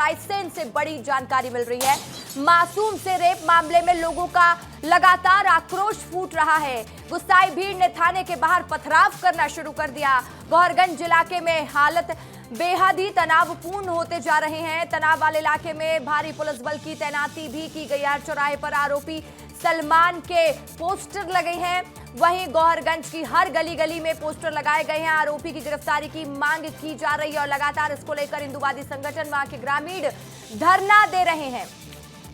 रायसेन से बड़ी जानकारी मिल रही है। मासूम से रेप मामले में लोगों का लगातार आक्रोश फूट रहा है। गुस्साई भीड़ ने थाने के बाहर पथराव करना शुरू कर दिया। गौहरगंज इलाके में हालत बेहद ही तनावपूर्ण होते जा रहे हैं। तनाव वाले इलाके में भारी पुलिस बल की तैनाती भी की गई है। चौराहे पर आरोपी सलमान के पोस्टर लगे हैं। वहीं गौहरगंज की हर गली गली में पोस्टर लगाए गए हैं। आरोपी की गिरफ्तारी की मांग की जा रही है और लगातार इसको लेकर हिंदूवादी संगठन वहां के ग्रामीण धरना दे रहे हैं।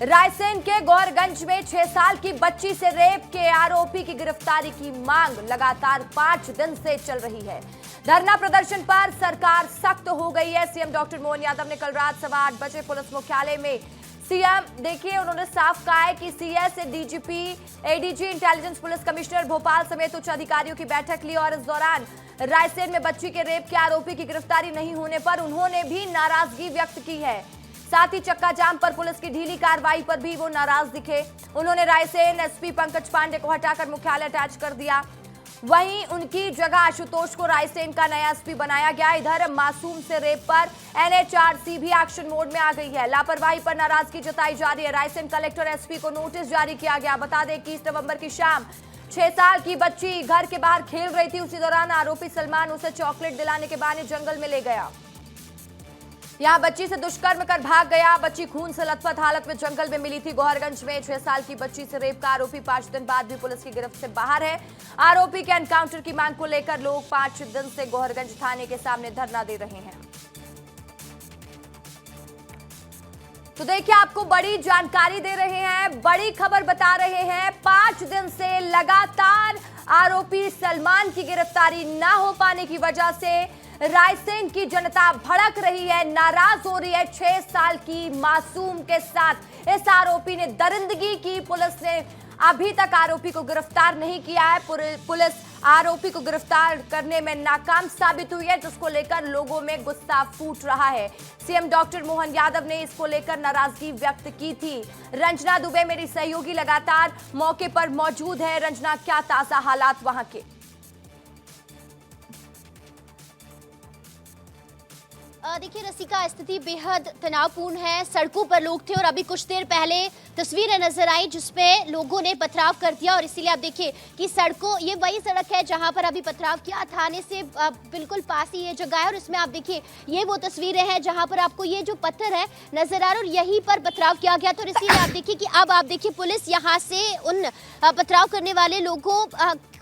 रायसेन के गौहरगंज में 6 साल की बच्ची से रेप के आरोपी की गिरफ्तारी की मांग लगातार 5 दिन से चल रही है। धरना प्रदर्शन पर सरकार सख्त हो गई है। सीएम डॉक्टर मोहन यादव ने कल रात 8:15 बजे पुलिस मुख्यालय में सीएम देखिए उन्होंने साफ कहा है कि CS, DGP, ADG, intelligence police commissioner Bhopal समेत उच्च अधिकारियों की बैठक ली और इस दौरान रायसेन में बच्ची के रेप के आरोपी की गिरफ्तारी नहीं होने पर उन्होंने भी नाराजगी व्यक्त की है। साथ ही चक्का जाम पर पुलिस की ढीली कार्रवाई पर भी वो नाराज दिखे। उन्होंने रायसेन एसपी पंकज पांडे को हटाकर मुख्यालय अटैच कर दिया। वहीं उनकी जगह आशुतोष को रायसेन का नया एसपी बनाया गया। इधर मासूम से रेप पर एनएचआरसी भी एक्शन मोड में आ गई है। लापरवाही पर नाराजगी जताई जा रही है। रायसेन कलेक्टर एसपी को नोटिस जारी किया गया। बता दें 21 नवंबर की शाम 6 साल की बच्ची घर के बाहर खेल रही थी। उसी दौरान आरोपी सलमान उसे चॉकलेट दिलाने के बहाने जंगल में ले गया। यहां बच्ची से दुष्कर्म कर भाग गया। बच्ची खून से लथपथ हालत में जंगल में मिली थी। गौहरगंज में 6 साल की बच्ची से रेप का आरोपी 5 दिन बाद भी पुलिस की गिरफ्त से बाहर है। आरोपी के एनकाउंटर की मांग को लेकर लोग 5 दिन से गौहरगंज थाने के सामने धरना दे रहे हैं। तो देखिए आपको बड़ी जानकारी दे रहे हैं, बड़ी खबर बता रहे हैं। 5 दिन से लगातार आरोपी सलमान की गिरफ्तारी ना हो पाने की वजह से रायसेन की जनता भड़क रही है, नाराज हो रही है। 6 साल की मासूम के साथ इस आरोपी ने दरिंदगी की। पुलिस ने अभी तक आरोपी को गिरफ्तार नहीं किया है। पुलिस आरोपी को गिरफ्तार करने में नाकाम साबित हुई है, जिसको लेकर लोगों में गुस्सा फूट रहा है। सीएम डॉक्टर मोहन यादव ने इसको लेकर नाराजगी व्यक्त की थी। रंजना दुबे मेरी सहयोगी लगातार मौके पर मौजूद है। रंजना, क्या ताजा हालात वहां के? देखिए रसिका, स्थिति बेहद तनावपूर्ण है। सड़कों पर लोग थे और अभी कुछ देर पहले तस्वीरें नजर आई जिसमें लोगों ने पथराव कर दिया और इसीलिए आप देखिए कि सड़कों, ये वही सड़क है जहां पर अभी पथराव किया। थाने से बिल्कुल पास ही ये जगह है और इसमें आप देखिए ये वो तस्वीरें हैं जहां पर आपको ये जो पत्थर है नजर आ रहा है और यहीं पर पथराव किया गया। तो इसीलिए आप देखिए कि अब आप देखिए पुलिस यहाँ से उन पथराव करने वाले लोगों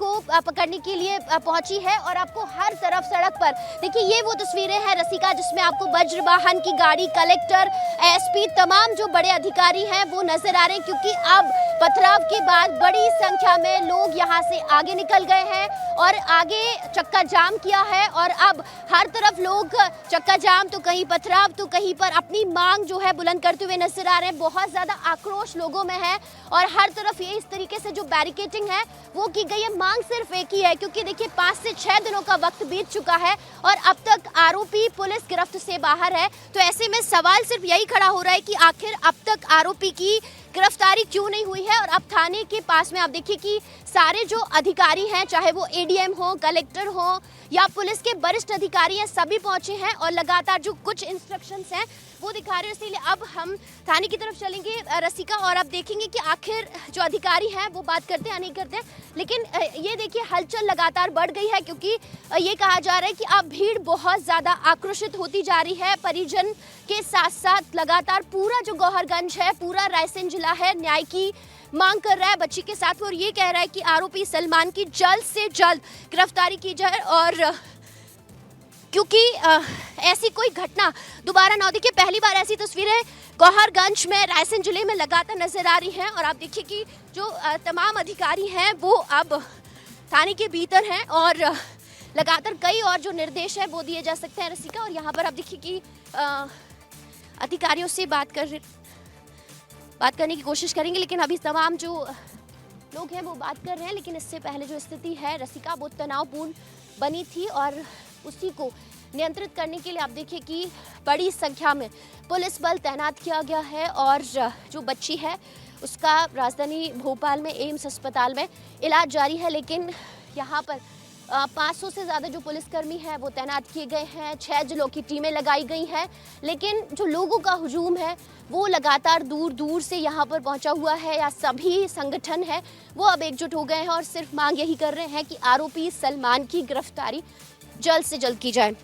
को पकड़ने के लिए पहुंची है और आपको हर तरफ सड़क पर देखिए ये वो तस्वीरें हैं रसिका, जिसमें आपको वज्र वाहन की गाड़ी, कलेक्टर, एसपी, तमाम जो बड़े अधिकारी हैं वो नजर आ रहे हैं, क्योंकि अब पथराव के बाद बड़ी संख्या में लोग यहां से आगे निकल गए हैं और आगे चक्का जाम किया है और अब हर तरफ लोग चक्का जाम, तो कहीं पथराव तो कहीं पर अपनी मांग जो है बुलंद करते हुए नजर आ रहे हैं। बहुत ज्यादा आक्रोश लोगों में है और हर तरफ ये इस तरीके से जो बैरिकेडिंग है वो की गई है। मांग सिर्फ एक ही है, क्योंकि देखिए 5 से 6 दिनों का वक्त बीत चुका है और अब तक आरोपी पुलिस गिरफ्त से बाहर है। तो ऐसे में सवाल सिर्फ यही खड़ा हो रहा है कि आखिर अब तक आरोपी की गिरफ्तारी क्यों नहीं हुई है। और अब थाने के पास में आप देखिए कि सारे जो अधिकारी हैं, चाहे वो एडीएम हो, कलेक्टर हो या पुलिस के वरिष्ठ अधिकारी हैं, सभी पहुंचे हैं और लगातार जो कुछ इंस्ट्रक्शंस हैं वो दिखा रहे हैं। इसीलिए अब हम थाने की तरफ चलेंगे रसिका और अब देखेंगे कि आखिर जो अधिकारी हैं वो बात करते हैं या नहीं करते। लेकिन ये देखिए हलचल लगातार बढ़ गई है, क्योंकि ये कहा जा रहा है कि अब भीड़ बहुत ज़्यादा आक्रोशित होती जा रही है। परिजन के साथ साथ लगातार पूरा जो गौहरगंज है, पूरा रायसेन जिला है, न्याय की मांग कर रहा है बच्ची के साथ और ये कह रहा है कि आरोपी सलमान की जल्द से जल्द गिरफ्तारी की जाए और क्योंकि ऐसी कोई घटना दोबारा ना हो। देखिए पहली बार ऐसी तस्वीरें गौहरगंज में, रायसेन जिले में लगातार नजर आ रही हैं और आप देखिए कि जो तमाम अधिकारी हैं वो अब थाने के भीतर हैं और लगातार कई और जो निर्देश हैं वो दिए जा सकते हैं रसिका। और यहाँ पर आप देखिए कि अधिकारियों से बात करने की कोशिश करेंगे, लेकिन अभी तमाम जो लोग हैं वो बात कर रहे हैं। लेकिन इससे पहले जो स्थिति है रसिका वो तनावपूर्ण बनी थी और उसी को नियंत्रित करने के लिए आप देखिए कि बड़ी संख्या में पुलिस बल तैनात किया गया है और जो बच्ची है उसका राजधानी भोपाल में एम्स अस्पताल में इलाज जारी है। लेकिन यहाँ पर 500 से ज़्यादा जो पुलिसकर्मी हैं वो तैनात किए गए हैं, 6 जिलों की टीमें लगाई गई हैं, लेकिन जो लोगों का हुजूम है वो लगातार दूर दूर से यहाँ पर पहुँचा हुआ है। या सभी संगठन है वो अब एकजुट हो गए हैं और सिर्फ मांग यही कर रहे हैं कि आरोपी सलमान की गिरफ्तारी जल्द से जल्द की जाए।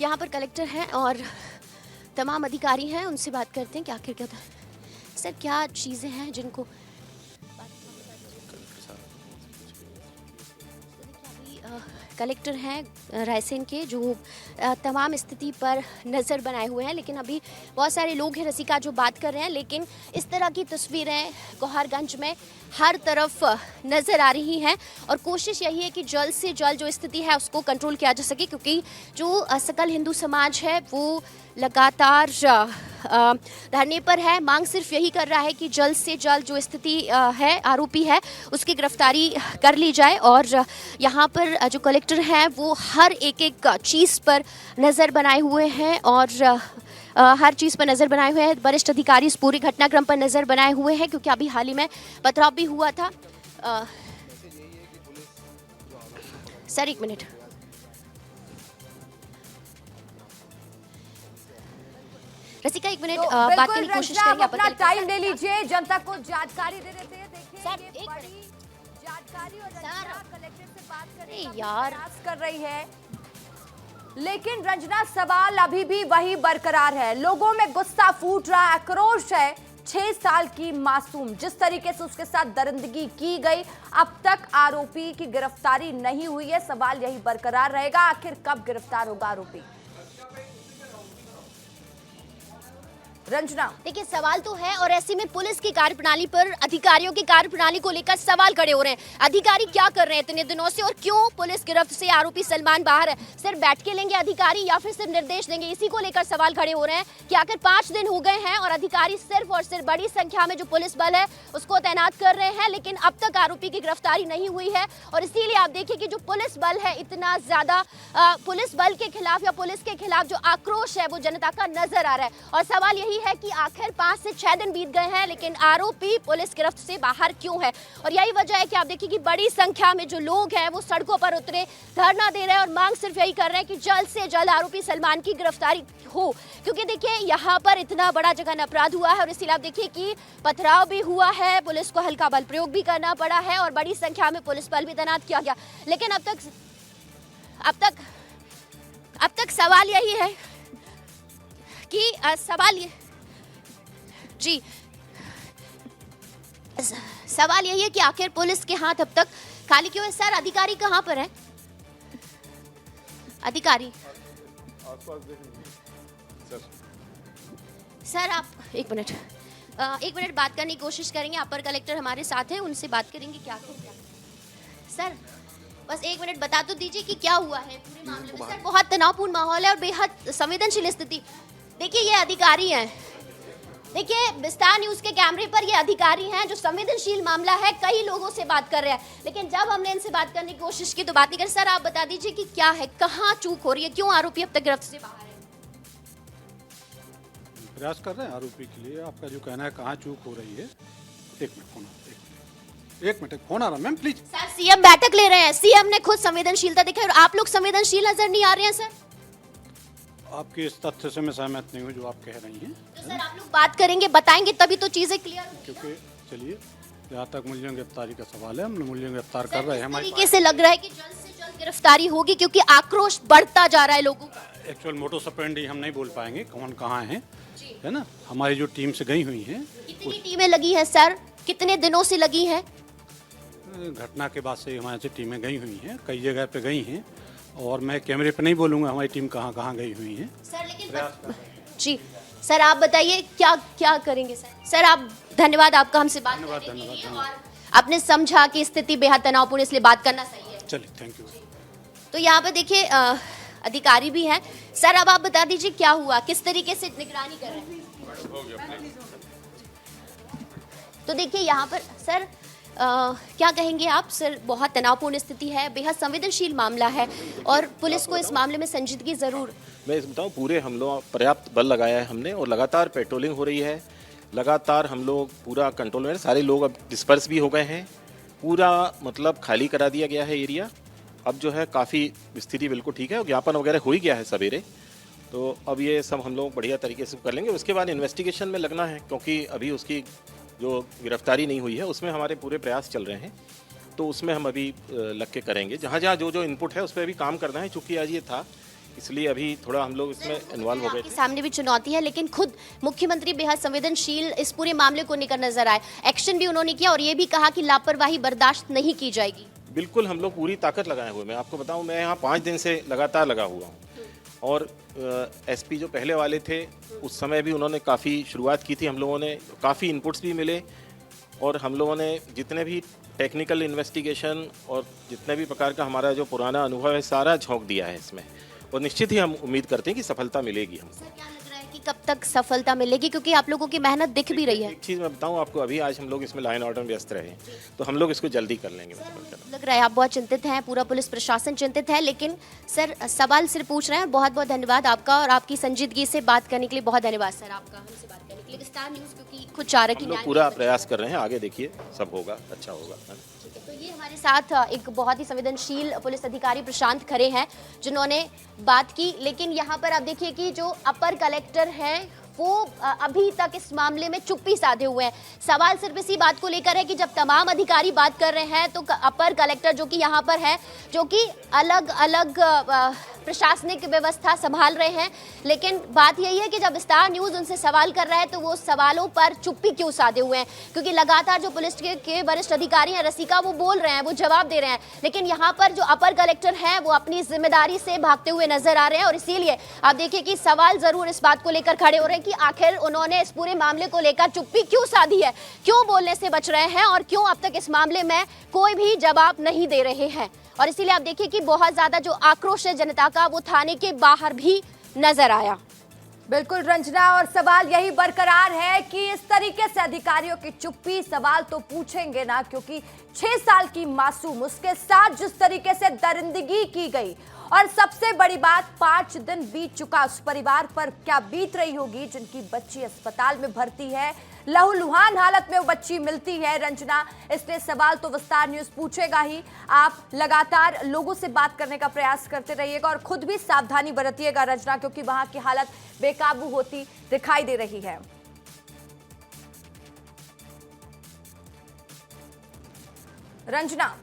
यहाँ पर कलेक्टर हैं और तमाम अधिकारी हैं, उनसे बात करते हैं कि आखिर क्या था। सर, क्या चीज़ें हैं जिनको कलेक्टर हैं रायसेन के, जो तमाम स्थिति पर नज़र बनाए हुए हैं, लेकिन अभी बहुत सारे लोग हैं रसिका जो बात कर रहे हैं, लेकिन इस तरह की तस्वीरें गौहरगंज में हर तरफ नज़र आ रही हैं और कोशिश यही है कि जल्द से जल्द जो स्थिति है उसको कंट्रोल किया जा सके, क्योंकि जो सकल हिंदू समाज है वो लगातार धरने पर है। मांग सिर्फ यही कर रहा है कि जल्द से जल्द जो स्थिति है, आरोपी है, उसकी गिरफ्तारी कर ली जाए। और यहाँ पर जो कलेक्टर हैं वो हर एक चीज़ पर नज़र बनाए हुए हैं और हर चीज़ पर नज़र बनाए हुए हैं। वरिष्ठ अधिकारी इस पूरे घटनाक्रम पर नज़र बनाए हुए हैं, क्योंकि अभी हाल ही में पथराव भी हुआ था। सर, एक मिनट। रसिका, एक मिनट बात करने की कोशिश करेंगे। अपना टाइम ले लीजिए, जनता को जानकारी दे देते हैं। देखिए, सर, ये एक बड़ी जानकारी और सर, कलेक्टर से बात करने का यार प्रयास कर रही है, लेकिन रंजना सवाल अभी भी वही बरकरार है। लोगों में गुस्सा फूट रहा, आक्रोश है। 6 साल की मासूम, जिस तरीके से उसके साथ दरिंदगी की गई, अब तक आरोपी की गिरफ्तारी नहीं हुई है। सवाल यही बरकरार रहेगा, आखिर कब गिरफ्तार होगा आरोपी। रंजना, देखिए, सवाल तो है और ऐसे में पुलिस की कार्यप्रणाली पर, अधिकारियों की कार्यप्रणाली को लेकर सवाल खड़े हो रहे हैं। अधिकारी क्या कर रहे हैं इतने दिनों से और क्यों पुलिस गिरफ्त से आरोपी सलमान बाहर है? सिर्फ बैठ के लेंगे अधिकारी या फिर सिर्फ निर्देश देंगे? इसी को लेकर सवाल खड़े हो रहे हैं कि आखिर 5 दिन हो गए हैं और अधिकारी सिर्फ और सिर्फ बड़ी संख्या में जो पुलिस बल है उसको तैनात कर रहे हैं, लेकिन अब तक आरोपी की गिरफ्तारी नहीं हुई है। और इसीलिए आप देखिए कि जो पुलिस बल है, इतना ज्यादा पुलिस बल के खिलाफ या पुलिस के खिलाफ जो आक्रोश है वो जनता का नजर आ रहा है। और सवाल यही है कि आखिर 5 से 6 दिन बीत गए हैं, लेकिन आरोपी पुलिस गिरफ्त से बाहर क्यों है? और यही वजह है कि आप देखिए कि बड़ी संख्या में जो लोग हैं वो सड़कों पर उतरे, धरना दे रहे हैं और मांग सिर्फ यही कर रहे हैं कि जल्द से जल्द आरोपी सलमान की गिरफ्तारी हो। क्योंकि देखिए, यहाँ पर इतना बड़ा जघन्य अपराध हुआ है और इसीलिए आप देखिए कि पथराव भी हुआ है, पुलिस को हल्का बल प्रयोग भी करना पड़ा है और बड़ी संख्या में पुलिस बल भी तैनात किया गया। लेकिन अब तक सवाल यही है कि सवाल यही है कि आखिर पुलिस के हाथ अब तक खाली क्यों है? सर, अधिकारी कहाँ पर है? अधिकारी सर, आप एक मिनट बात करने की कोशिश करेंगे। अपर कलेक्टर हमारे साथ हैं, उनसे बात करेंगे क्या सर, बस एक मिनट बता तो दीजिए कि क्या हुआ है पूरे मामले में। सर, बहुत तनावपूर्ण माहौल है और बेहद संवेदनशील स्थिति। देखिए, ये अधिकारी हैं, देखिए विस्तार न्यूज के कैमरे पर ये अधिकारी हैं जो संवेदनशील मामला है, कई लोगों से बात कर रहे हैं, लेकिन जब हमने इनसे बात करने की कोशिश की तो बात नहीं कर। सर, आप बता दीजिए कि क्या है, कहाँ चूक हो रही है, क्यों आरोपी अब तक गिरफ्त से बाहर है? प्रयास कर रहे हैं आरोपी के लिए। आपका जो कहना है कहाँ चूक हो रही है, एक मिनट फोन आ रहा मैम, प्लीज। सर, सीएम बैठक ले रहे हैं, सीएम ने खुद संवेदनशीलता दिखाई और आप लोग संवेदनशील नजर नहीं आ रहे हैं। सर, आपके इस तथ्य से मैं सहमत नहीं हूँ जो आप कह रही हैं। तो सर, आप लोग बात करेंगे, बताएंगे, तभी तो चीजें क्लियर होंगी। क्योंकि चलिए, जहाँ तक मूल्यों गिरफ्तारी का सवाल है, हम मूल्यों गिरफ्तार कर रहे हैं। हमारे तरीके से लग रहा है कि जल्द से जल्द गिरफ्तारी होगी, क्योंकि आक्रोश बढ़ता जा रहा है लोगों का। एक्चुअल मोटो सपेंडी हम नहीं बोल पाएंगे कौन कहाँ है ना। हमारी जो टीम से गई हुई हैं, कितनी टीमें लगी हैं सर, कितने दिनों से लगी हैं? घटना के बाद से हमारे से टीमें गई हुई हैं, कई जगह पे गई हैं, और मैं कैमरे पे नहीं बोलूँगा हमारी टीम कहाँ कहाँ गई हुई है सर। लेकिन जी सर, आप बताइए क्या क्या करेंगे सर? सर, आप धन्यवाद आपका हमसे बात करने के लिए, और आपने समझा कि स्थिति बेहद तनावपूर्ण, इसलिए बात करना सही है। चलिए, थैंक यू। तो यहाँ पे देखिए अधिकारी भी हैं। सर, अब आप बता दीजिए क्या हुआ, किस तरीके से निगरानी कर रहे हैं? तो देखिए यहाँ पर सर, क्या कहेंगे आप? सर, बहुत तनावपूर्ण स्थिति है, बेहद संवेदनशील मामला है और पुलिस को इस मामले में संजीदगी जरूर। मैं इस बताऊं, पूरे हम लोग पर्याप्त बल लगाया है हमने और लगातार पेट्रोलिंग हो रही है, लगातार हम लोग पूरा कंट्रोल में, सारे लोग अब डिस्पर्स भी हो गए हैं पूरा मतलब खाली करा दिया गया है एरिया। अब जो है काफ़ी स्थिति बिल्कुल ठीक है, ज्ञापन वगैरह हो ही गया है सवेरे, तो अब ये सब हम लोग बढ़िया तरीके से कर लेंगे। उसके बाद इन्वेस्टिगेशन में लगना है, क्योंकि अभी उसकी जो गिरफ्तारी नहीं हुई है उसमें हमारे पूरे प्रयास चल रहे हैं, तो उसमें हम अभी लग के करेंगे। जहाँ जहाँ जो इनपुट है उस पर अभी काम करना है, चूँकि आज ये था इसलिए अभी थोड़ा हम लोग इसमें इन्वॉल्व हो गए आपके सामने भी चुनौती है, लेकिन खुद मुख्यमंत्री बेहद संवेदनशील इस पूरे मामले को लेकर नजर आए। एक्शन भी उन्होंने किया और ये भी कहा कि लापरवाही बर्दाश्त नहीं की जाएगी। बिल्कुल, हम लोग पूरी ताकत लगाए हुए। मैं आपको बताऊं, मैं यहाँ 5 दिन से लगातार लगा हुआ हूँ, और एसपी जो पहले वाले थे उस समय भी उन्होंने काफ़ी शुरुआत की थी। हम लोगों ने काफ़ी इनपुट्स भी मिले, और हम लोगों ने जितने भी टेक्निकल इन्वेस्टिगेशन और जितने भी प्रकार का हमारा जो पुराना अनुभव है सारा झोंक दिया है इसमें, और निश्चित ही हम उम्मीद करते हैं कि सफलता मिलेगी हमको। सर, क्या लग रहा है कि कब तक सफलता मिलेगी, क्योंकि आप लोगों की मेहनत दिख भी रही है? एक चीज़ मैं बताऊं आपको, अभी आज हम लोग इसमें लाइन ऑर्डर में व्यस्त रहे, तो हम लोग इसको जल्दी कर लेंगे। लग रहा है आप बहुत चिंतित हैं, पूरा पुलिस प्रशासन चिंतित है, लेकिन सर सवाल सिर्फ पूछ रहे हैं। बहुत बहुत धन्यवाद आपका, और आपकी संजीदगी से बात करने के लिए बहुत धन्यवाद सर आपका, हमसे बात करने के लिए। विस्तार न्यूज़ क्योंकि खुद चाह रहे कि हम लोग पूरा प्रयास कर रहे हैं, आगे देखिए सब होगा, अच्छा होगा। तो ये हमारे साथ एक बहुत ही संवेदनशील पुलिस अधिकारी प्रशांत खरे हैं जिन्होंने बात की। लेकिन यहाँ पर आप देखिए कि जो अपर कलेक्टर है वो अभी तक इस मामले में चुप्पी साधे हुए हैं। सवाल सिर्फ इसी बात को लेकर है कि जब तमाम अधिकारी बात कर रहे हैं तो अपर कलेक्टर जो कि यहाँ पर है, जो कि अलग अलग प्रशासनिक व्यवस्था संभाल रहे हैं, लेकिन बात यही है कि जब स्टार न्यूज़ उनसे सवाल कर रहा है तो वो सवालों पर चुप्पी क्यों साधे हुए हैं, क्योंकि लगातार जो पुलिस के वरिष्ठ अधिकारी हैं रसिका, वो बोल रहे हैं, वो जवाब दे रहे हैं, लेकिन यहाँ पर जो अपर कलेक्टर हैं वो अपनी जिम्मेदारी से भागते हुए नजर आ रहे हैं। और इसीलिए आप देखिए कि सवाल जरूर इस बात को लेकर खड़े हो रहे हैं कि आखिर उन्होंने इस पूरे मामले को लेकर चुप्पी क्यों साधी है, क्यों बोलने से बच रहे हैं, और क्यों अब तक इस मामले में कोई भी जवाब नहीं दे रहे हैं। और इसीलिए आप देखिए कि बहुत ज्यादा जो आक्रोश है जनता का वो थाने के बाहर भी नजर आया। बिल्कुल रंजना, और सवाल यही बरकरार है कि इस तरीके से अधिकारियों की चुप्पी, सवाल तो पूछेंगे ना, क्योंकि 6 साल की मासूम, उसके साथ जिस तरीके से दरिंदगी की गई, और सबसे बड़ी बात 5 दिन बीत चुका, उस परिवार पर क्या बीत रही होगी जिनकी बच्ची अस्पताल में भर्ती है, लहूलुहान हालत में वो बच्ची मिलती है रंजना। इसलिए सवाल तो विस्तार न्यूज़ पूछेगा ही। आप लगातार लोगों से बात करने का प्रयास करते रहिएगा और खुद भी सावधानी बरतिएगा रंजना, क्योंकि वहां की हालत बेकाबू होती दिखाई दे रही है। रंजना।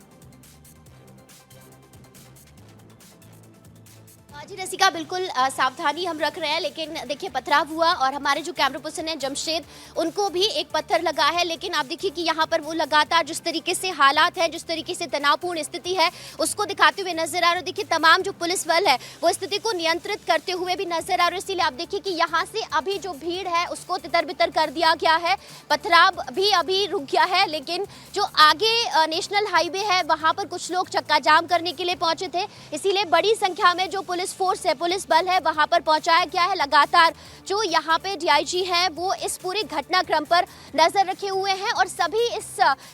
जी रसिका, बिल्कुल सावधानी हम रख रहे हैं, लेकिन देखिए पथराव हुआ और हमारे जो कैमरा पर्सन है जमशेद, उनको भी एक पत्थर लगा है, लेकिन आप देखिए कि यहाँ पर वो लगातार जिस तरीके से हालात हैं, जिस तरीके से तनावपूर्ण स्थिति है उसको दिखाते हुए नजर आ रहे हैं। देखिए तमाम जो पुलिस बल है वो स्थिति को नियंत्रित करते हुए भी नजर आ रहे हैं। इसीलिए आप देखिए कि यहाँ से अभी जो भीड़ है उसको तितर बितर कर दिया गया है, पथराव भी अभी रुक गया है, लेकिन जो आगे नेशनल हाईवे है वहाँ पर कुछ लोग चक्का जाम करने के लिए पहुंचे थे, इसीलिए बड़ी संख्या में जो पुलिस फोर्स है, पुलिस बल है, वहां पर पहुंचाया गया है। लगातार जो यहाँ पे डीआईजी हैं वो इस पूरे घटनाक्रम पर नजर रखे हुए हैं और सभी इस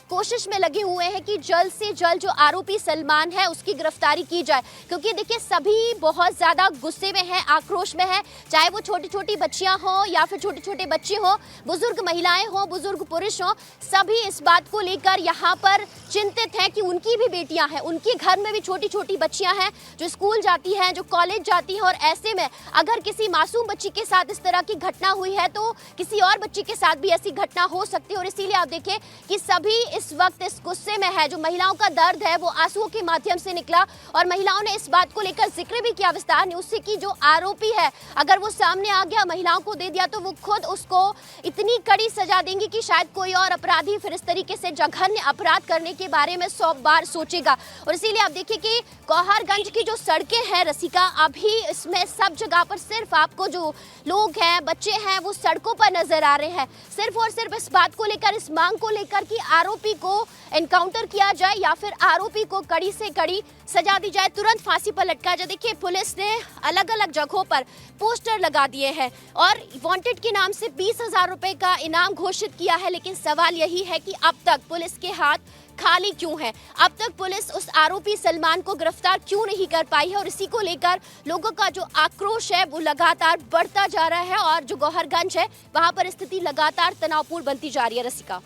कोशिश में लगे हुए हैं कि जल्द से जल्द जो आरोपी सलमान है उसकी गिरफ्तारी की जाए, क्योंकि देखिए सभी बहुत ज्यादा गुस्से में हैं, आक्रोश में हैं, चाहे वो छोटी छोटी बच्चियां हो या फिर छोटे छोटे बच्चे हो, बुजुर्ग महिलाएं हो, बुजुर्ग पुरुष हो, सभी इस बात को लेकर यहाँ पर चिंतित हैं कि उनकी भी बेटियां हैं, उनके घर में भी छोटी छोटी बच्चियां हैं जो स्कूल जाती हैं, जो कॉलेज जाती है, और ऐसे में अगर किसी मासूम बच्ची के साथ इस तरह की घटना हुई है तो किसी और बच्ची के साथ भी ऐसी घटना हो सकती है। और इसीलिए आप देखें कि सभी इस वक्त इस गुस्से में है, जो महिलाओं का दर्द है वो आंसुओं के माध्यम से निकला और महिलाओं ने इस बात को लेकर जिक्र भी किया विस्तार न्यूज़ से कि जो आरोपी है अगर वो सामने आ गया, महिलाओं को दे दिया, तो वो खुद उसको इतनी कड़ी सजा देंगी कि शायद कोई और अपराधी फिर इस तरीके से जघन्य अपराध करने के बारे में 100 बार सोचेगा। और इसीलिए आप देखिए कि गौहरगंज की जो सड़कें हैं रसिका, अभी इसमें सब जगह पर सिर्फ आपको जो लोग हैं, बच्चे हैं, वो सड़कों पर नजर आ रहे हैं, सिर्फ और सिर्फ इस बात को लेकर, इस मांग को लेकर कि आरोपी को एनकाउंटर किया जाए या फिर आरोपी को कड़ी से कड़ी सजा दी जाए, तुरंत फांसी पर लटकाया जाए। देखिए पुलिस ने अलग अलग जगहों पर पोस्टर लगा दिए हैं और वांटेड के नाम से 20,000 रुपए का इनाम घोषित किया है, लेकिन सवाल यही है कि अब तक पुलिस के हाथ खाली क्यों है, अब तक पुलिस उस आरोपी सलमान को गिरफ्तार क्यों नहीं कर पाई है। और इसी को लेकर लोगों का जो आक्रोश है वो लगातार बढ़ता जा रहा है और जो गौहरगंज है वहां पर स्थिति लगातार तनावपूर्ण बनती जा रही है रसिका।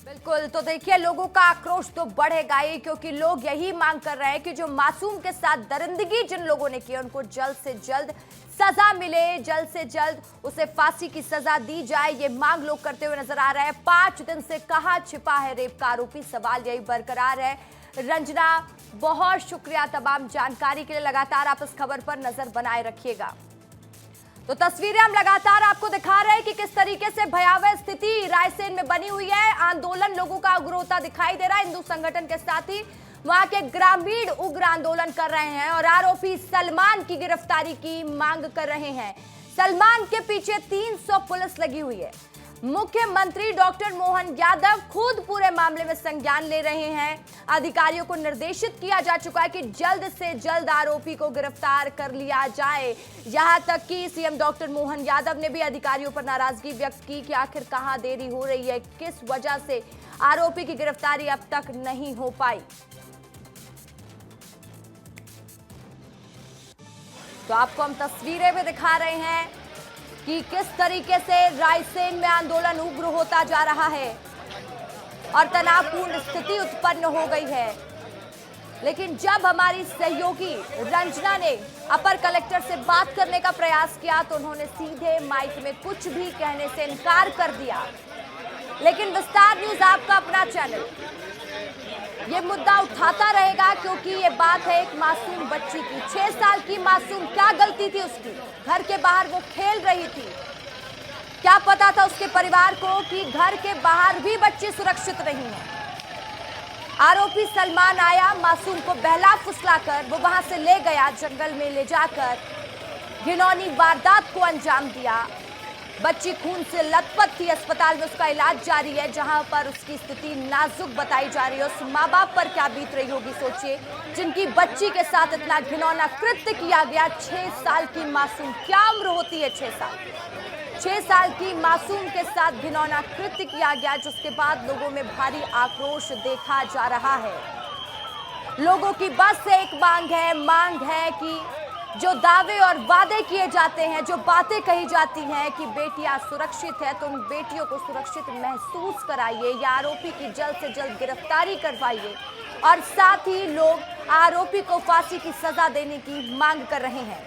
बिल्कुल, तो देखिए लोगों का आक्रोश तो बढ़ेगा ही, क्योंकि लोग यही मांग कर रहे हैं कि जो मासूम के साथ दरिंदगी जिन लोगों ने की उनको जल्द से जल्द सजा मिले, जल्द से जल्द उसे फांसी की सजा दी जाए। ये मांग लोग करते हुए नजर आ रहे हैं। 5 दिन से कहां छिपा है रेप का आरोपी, सवाल यही बरकरार है। रंजना, बहुत शुक्रिया तमाम जानकारी के लिए। लगातार आप इस खबर पर नजर बनाए रखिएगा। तो तस्वीरें हम लगातार आपको दिखा रहे हैं कि किस तरीके से भयावह स्थिति रायसेन में बनी हुई है। आंदोलन लोगों का उग्र होता दिखाई दे रहा है। हिंदू संगठन के साथ ही वहां के ग्रामीण उग्र आंदोलन कर रहे हैं और आरोपी सलमान की गिरफ्तारी की मांग कर रहे हैं। सलमान के पीछे 300 पुलिस लगी हुई है। मुख्यमंत्री डॉक्टर मोहन यादव खुद पूरे मामले में संज्ञान ले रहे हैं। अधिकारियों को निर्देशित किया जा चुका है कि जल्द से जल्द आरोपी को गिरफ्तार कर लिया जाए। यहां तक कि सीएम डॉक्टर मोहन यादव ने भी अधिकारियों पर नाराजगी व्यक्त की कि आखिर कहां देरी हो रही है, किस वजह से आरोपी की गिरफ्तारी अब तक नहीं हो पाई। तो आपको हम तस्वीरें भी दिखा रहे हैं कि किस तरीके से रायसेन में आंदोलन उग्र होता जा रहा है और तनावपूर्ण स्थिति उत्पन्न हो गई है। लेकिन जब हमारी सहयोगी रंजना ने अपर कलेक्टर से बात करने का प्रयास किया तो उन्होंने सीधे माइक में कुछ भी कहने से इनकार कर दिया। लेकिन विस्तार न्यूज आपका अपना चैनल ये मुद्दा उठाता रहेगा, क्योंकि ये बात है एक मासूम बच्ची की। 6 साल की मासूम, क्या गलती थी उसकी? घर के बाहर वो खेल रही थी। क्या पता था उसके परिवार को कि घर के बाहर भी बच्चे सुरक्षित नहीं है। आरोपी सलमान आया, मासूम को बहला फुसलाकर वो वहां से ले गया, जंगल में ले जाकर घिनौनी वारदात को अंजाम दिया। बच्ची खून से लथपथ थी। अस्पताल में उसका इलाज जारी है, जहां पर उसकी स्थिति नाजुक बताई जा रही है। उस माँ बाप पर क्या बीत रही होगी सोचिए, जिनकी बच्ची के साथ इतना घिनौना कृत्य किया गया। 6 साल की मासूम, क्या उम्र होती है 6 साल? 6 साल की मासूम के साथ घिनौना कृत्य किया गया, जिसके बाद लोगों में भारी आक्रोश देखा जा रहा है। लोगों की बस एक मांग है कि जो दावे और वादे किए जाते हैं, जो बातें कही जाती हैं कि बेटियां सुरक्षित है, तो उन बेटियों को सुरक्षित महसूस कराइए या आरोपी की जल्द से जल्द गिरफ्तारी करवाइए। और साथ ही लोग आरोपी को फांसी की सजा देने की मांग कर रहे हैं।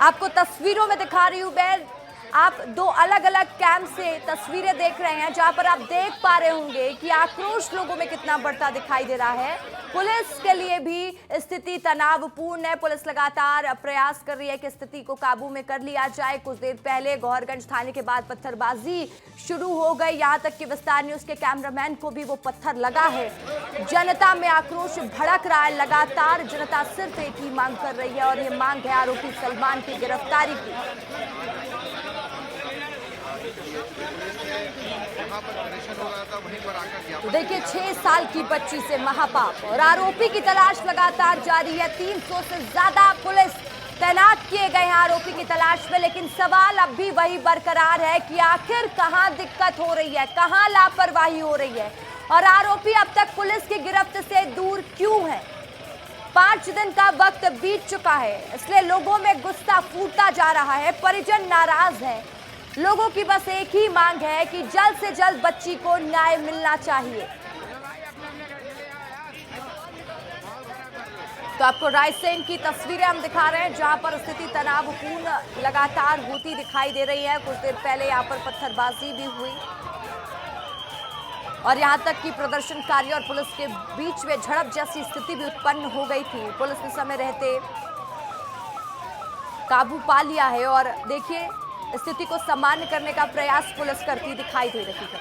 आपको तस्वीरों में दिखा रही हूं मैं, आप 2 अलग अलग कैंप से तस्वीरें देख रहे हैं, जहां पर आप देख पा रहे होंगे कि आक्रोश लोगों में कितना बढ़ता दिखाई दे रहा है। पुलिस के लिए भी स्थिति तनावपूर्ण है। पुलिस लगातार प्रयास कर रही है कि स्थिति को काबू में कर लिया जाए। कुछ देर पहले गौहरगंज थाने के बाद पत्थरबाजी शुरू हो गई, यहां तक कि विस्तार न्यूज के कैमरामैन को भी वो पत्थर लगा है। जनता में आक्रोश भड़क रहा है। लगातार जनता सिर्फ एक ही मांग कर रही है और ये मांग है आरोपी सलमान की गिरफ्तारी की। तो देखिए 6 साल की बच्ची से महापाप और आरोपी की तलाश लगातार जारी है। 300 से ज्यादा पुलिस तैनात किए गए हैं आरोपी की तलाश में। लेकिन सवाल अब भी वही बरकरार है कि आखिर कहां दिक्कत हो रही है, कहां लापरवाही हो रही है और आरोपी अब तक पुलिस की गिरफ्त से दूर क्यों है। 5 दिन का वक्त बीत चुका है, इसलिए लोगों में गुस्सा फूटता जा रहा है। परिजन नाराज हैं। लोगों की बस एक ही मांग है कि जल्द से जल्द बच्ची को न्याय मिलना चाहिए। तो आपको रायसेन की तस्वीरें हम दिखा रहे हैं, जहां पर स्थिति तनावपूर्ण लगातार होती दिखाई दे रही है। कुछ देर पहले यहां पर पत्थरबाजी भी हुई और यहां तक कि प्रदर्शनकारियों और पुलिस के बीच में झड़प जैसी स्थिति भी उत्पन्न हो गई थी। पुलिस ने समय रहते काबू पा लिया है और देखिए स्थिति को सामान्य करने का प्रयास पुलिस करती दिखाई दे रही है।